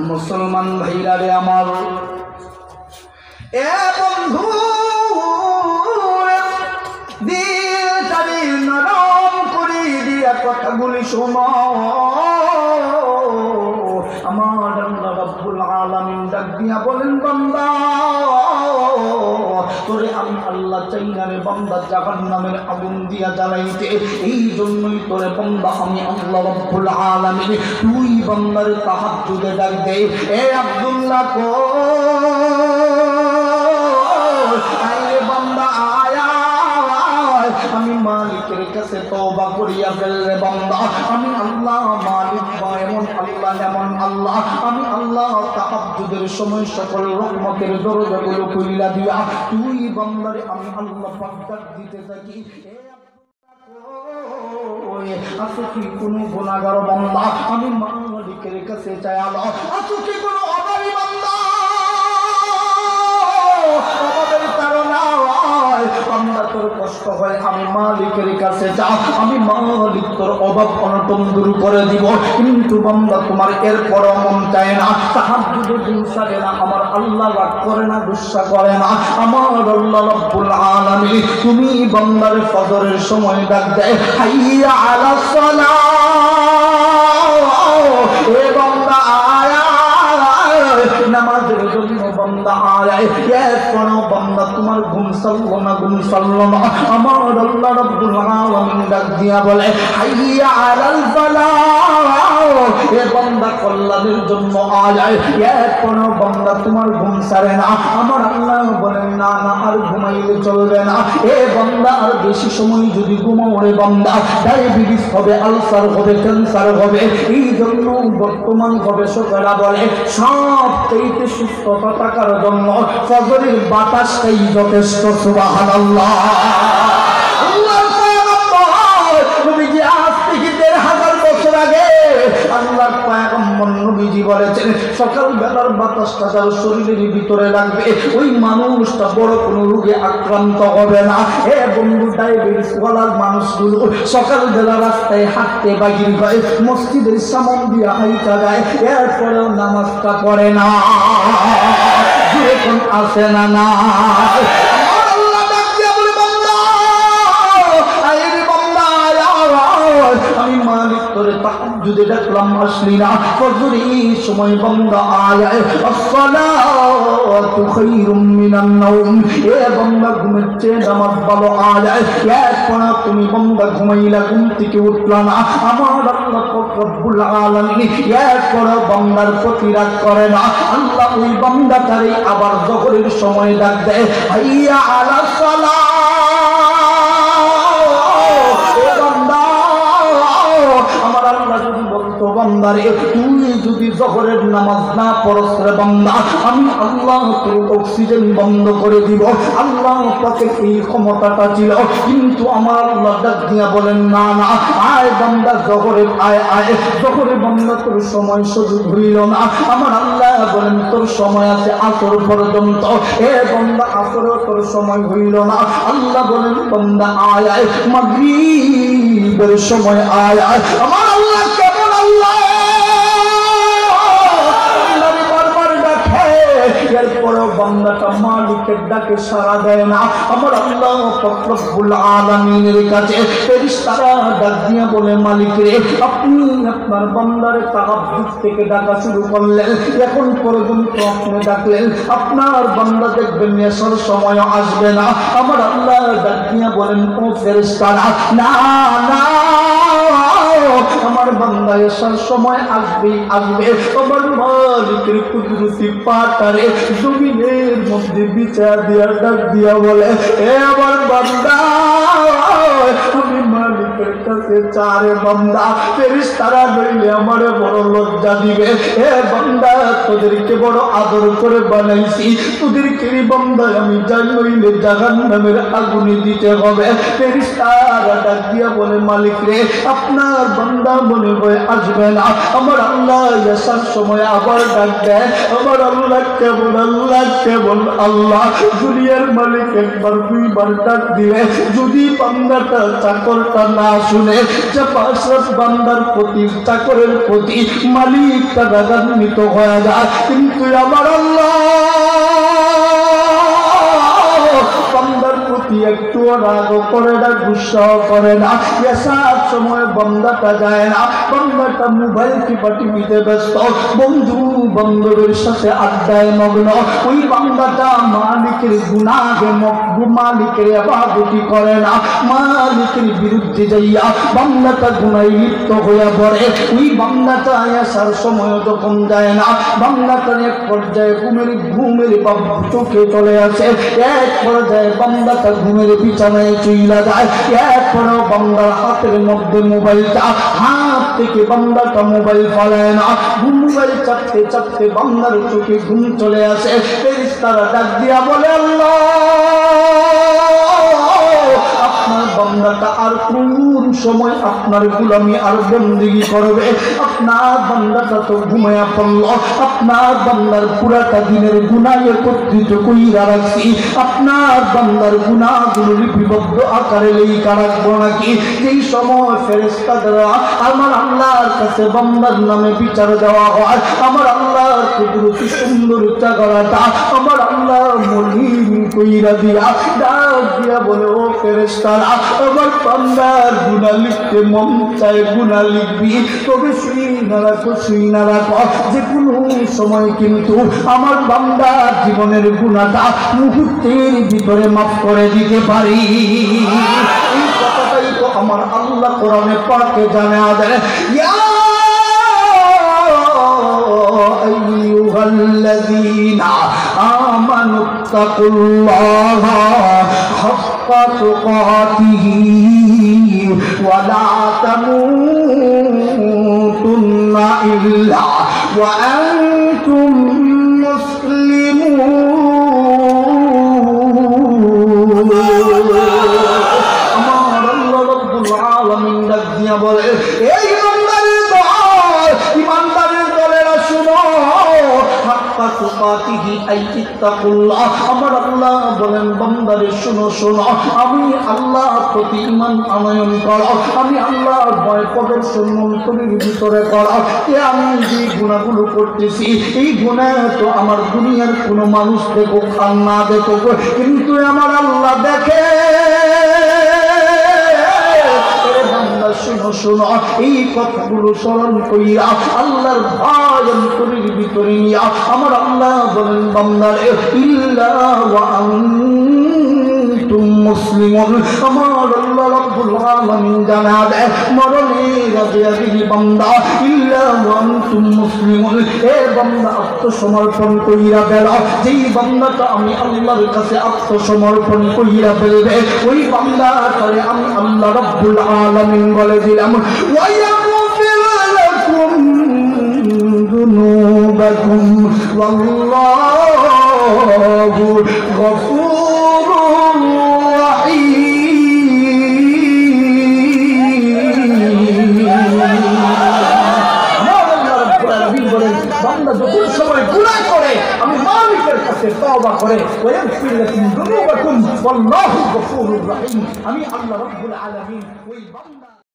মুসলমান ভাইরা রে আমার, এ বন্ধু দিলটারে নরম করে দিয়া কথাগুলি শোনো। আমার আল্লাহ রাব্বুল আলামিন ডাক দিয়া বলেন, বান্দা তোরে আমি আল্লাহ চাই না রে বান্দা জাহান্নামের আগুন দিয়া জ্বালাইতে। এই জন্যই তোরে বান্দা আমি আল্লাহ রাব্বুল আলামিন তুই বান্দার তাহাজ্জুদে ডাক দে। এ আব্দুল্লাহ কো আয় বান্দা আয়, আমি মালিকের কাছে তওবা করিয়া ফেললে বান্দা। আমি আল্লাহ মালিক বা এমন আল্লাহ এমন আল্লাহ, আমি আল্লাহ তাহাজ্জুদের সময় সকল রহমতের দরজাগুলো খুলিয়া দিয়া তুই বান্দারে আমি আল্লাহ পাক ডাক দিতে থাকি। আছো কি কোনো গুনাহগার বান্দা আমি মালিকের কাছে চাই আলো? আছো কি কোনো অভাবী বান্দা অভাবের কারণে বান্দা তোর কষ্ট হয় আমি মালিকের কাছে যা, আমি মালিক তোর অভাব অনটন দূর করে দিব। কিন্তু বান্দা তোমার এরপরও মন চায় না, তাহাজ্জুদের দিন ছাড়ে না, আমার আল্লাহ রাগ করে না, গুসা করে না। আমার আল্লাহ রাব্বুল আলামিন তুমি বান্দার ফজরের সময় ডাক দেয়, হাইয়া আলাস সালাহ, এ বান্দা আয় নামাজের জন্য বান্দা আয়। এরপরও বান্দা তোমার ঘুম সারলো না, ঘুম সারলো না। আমার আল্লাহ রাব্বুল আলামিন ডাক দিয়া বলে, হাইয়া আলাল ফালাহ, এ বান্দা কল্যাণের জন্য আয়। এরপরও বান্দা তোমার ঘুম সারে না। আমার আল্লাহ বলেন, না না আর ঘুমাইলে চলবে না। এ বান্দা আর বেশি সময় যদি ঘুমাও রে বান্দা ডায়াবেটিস হবে, আলসার হবে, ক্যান্সার হবে। এই জন্য বর্তমান গবেষকেরা বলে সবচেয়ে সুস্থতা থাকার জন্য ফজরের বাতাসটাই যথেষ্ট। সুবহানাল্লাহ। আল্লাহর পয়গম্বর নবীজি আজ থেকে ১৫০০ বছর আগে আল্লাহর পয়গম্বর নবীজি বলেছেন, সকাল বেলার বাতাসটা যার শরীরের ভিতরে লাগবে ওই মানুষটা বড় কোনো রোগে আক্রান্ত হবে না। এ বন্ধু ডায়াবেটিস ওয়ালার মানুষগুলো সকাল বেলা রাস্তায় হাঁটতে বাহির হয়, মসজিদের সামন দিয়ে হাইটা যায়, এরপরেও নামাজটা পড়ে না। যেরকম আসে না না আমি মালিক তোরে তাহাজ্জুদে ডাকলাম আসলি না। ফজরের সময় বান্দা আয়, আসসালাতু খায়রুম মিনান নাওম, এ বান্দা ঘুমের চেয়ে নামাজ ভালো আয়। এরপর তুমি বান্দা ঘুমাইলা, ঘুম থেকে উঠলা না। আমার আল্লাহ রব্বুল আলামিন এরপর বান্দার প্রতি রাগ করে না। আল্লাহ ওই বান্দাটারে আবার যখরের সময় ডাক দেয়, হাইয়া আলাস সালাহ, আমার আল্লাহ যদি বলতো বান্দারে তুই যদি জোহরের নামাজ না পড়স রে বান্দা আমি আল্লাহ তোর অক্সিজেন বন্ধ করে দিব। আল্লাহ পাকে এই ক্ষমতাটা ছিল, কিন্তু আমার আল্লাহ ডাক দিয়া বলেন, না না আয় বান্দা জোহরের আয় আয়। জোহরে বান্দা তোর সময় সুযোগ হইল না। আমার আল্লাহ বলেন তোর সময় আছে আসর পর্যন্ত। এ বান্দা আসরেও তোর সময় হইল না। আল্লাহ বলেন বান্দা আয় আয়, মাগরিবের সময় আয় আয়। আমার আল্লাহ কেমন আল্লাহ, আল্লাহর বারবার ডাকে, এরপরেও বান্দাটা মালিকের ডাকে সাড়া দেয় না। আমার আল্লাহ রব্বুল আলামিনের কাছে ফেরেশতারা ডাক দিয়া বলে, মালিক রে আপনি আপনার বান্দারে তাহাজ্জুদ থেকে ডাকা শুরু করলেন, এখন পর্যন্ত আপনি ডাকলেন, আপনার বান্দা দেখবেন নেশার সময় আসবে না। আমার আল্লাহ ডাক দিয়া বলেন, ও ফেরেশতারা না না, আমার বান্দা এসার সময় আসবে আসবে। আমার মালিকের কুদরতি পাটারে জমিনের মধ্যে বিচার দিয়া ডাক দিয়া বলে, এ আমার বান্দা আমি মালিকের কাছে চারে বান্দা। ফেরেশতারা নইলে আমারে বড় লজ্জা দিবে। এ বান্দা তোদেরকে বড় আদর করে বানাইছি, তোদেরকে বান্দা আমি যাই নইলে জাহান্নামের আগুনে দিতে হবে। ফেরেশতারা ডাক দিয়া বলে, মালিক রে আপনার বান্দা মনে হয় আসবে না। আমার আল্লাহ আসার সময় আবার ডাক দেয়। আমার আল্লাহ কেমন আল্লাহ, কেমন আল্লাহ, দুনিয়ার মালিক একবার দুইবার ডাক দিলে যদি বান্দাটা চাকরটা না শুনে আশরাফ বান্দার প্রতি চাকরের প্রতি মালিক রাগান্বিত হয়ে যায় কিন্তু আমার আল্লাহ বান্দার প্রতি একটু রাগ করে না গুসা করে না এসার সময় বান্দাটা যায় না বান্দাটা মোবাইল টিপা টিপিতে ব্যস্ত বন্ধু বান্ধবের সাথে আড্ডায় মগ্ন ওই বান্দাটা মালিকের গুনাহে মালিকের ইবাদতি করে না মালিকের বিরুদ্ধে যাইয়া বান্দাটা গুনাহে লিপ্ত হয়ে পড়ে ওই বান্দাটা এসার সময় যখন যায় না বান্দাটার এক পর্যায়ে ঘুমের চোখে চলে আসে এক পর্যায়ে বান্দাটা ঘুমের বিছানায় চইলা যায় এরপরেও বান্দার হাতের মধ্যে মোবাইলটা হাত থেকে বান্দাটা মোবাইল ফেলায় না মোবাইল চাপতে চাপতে বান্দার চোখে ঘুম চলে আসে ফেরেশতারা ডাক দিয়া বলে আল্লাহ আপনার বান্দাটা আর কোন সময় আপনার গোলামি আর বন্দেগী করবে আপনার বান্দাটা তো ঘুমায়া পড়ল আপনার বান্দার পুরাটা দিনের গুনাহ একত্রিত কইরা রাখছি আপনার বান্দার গুনাহগুলো লিপিবদ্ধ আকারে লেখা রাখবো নাকি যেই সময় ফেরেশতারা আমার আল্লাহর কাছে বান্দার নামে বিচার দেওয়া হয় আমার আল্লাহর কুদরতি সুন্দর জায়গাটা আমার আল্লাহ মলিন কইরা দিয়া ডাক দিয়া বলে ও ফেরেশতারা আমার বান্দার গুনাহ লিখতে মন চায় গুনাহ লিখবি তবে শুই না রাখো যে কোনো সময় কিন্তু আমার বান্দার জীবনের গুনাহটা মুহূর্তের ভিতরে মাফ করে দিতে পারি এই কথাটাই তো আমার আল্লাহ কোরআনে পাকে জানা দেয় ইয়া আইয়ুহাল্লাযীনা আমানুত্তাকুল্লাহা হাক্কা তুকাতিহি ওয়া লা তামুতুন্না ইল্লা ওয়া আনতুম মুসলিমুন আমার আল্লাহ রাব্বুল আলামিন ডাক দিয়া বলে এই ইমানদারের দল ইমানদারের দলেরা শুনো হাক্কা তুকাতিহি আই ইত্তাকুল্লাহ আমার আল্লাহ বলেন বান্দারে শুনো শুনো আমি আল্লাহ প্রতি ঈমান আনয়ন করো আমি আল্লাহর ভয় প্রদর্শন মন্তরের ভিতরে করো আমি যে গুনাহগুলো করতেছি এই গুনাহ তো আমার দুনিয়ার কোনো মানুষ দেখুক আর না দেখুক কিন্তু আমার আল্লাহ দেখে শুনো শুনো এই কথাগুলো স্মরণ করিয়া আল্লাহর ভয় অন্তরের ভিতরে নিয়া আমার আল্লাহ বলেন বান্দারে ইল্লা ওয়া আনতুম মুসলিমুন আমার আল্লাহ রাব্বুল আলামিন জানা দেয় মরণের আগে আগে বান্দা ইল্লা ওয়া আনতুম মুসলিমুন এ বান্দা আত্মসমর্পণ কইরা বেড়া যেই বান্দাটা আমি আল্লাহর কাছে আত্মসমর্পণ কইরা ফেলবে ওই বান্দাটারে আমি আল্লাহ রাব্বুল আলামিন বলে দিলাম ওয়া ইয়াগফির লাকুম যুনুবাকুম ওয়াল্লাহু গফুরুর রাহিম বান্দা যখন সময় গুনাহ করে আমি মালিকের কাছে তওবা করে ওয়াগফির লাকুম যুনুবাকুম ওয়াল্লাহু গফুরুর রাহিম আমি আল্লাহ রাব্বুল আলামিন ওই বান্দা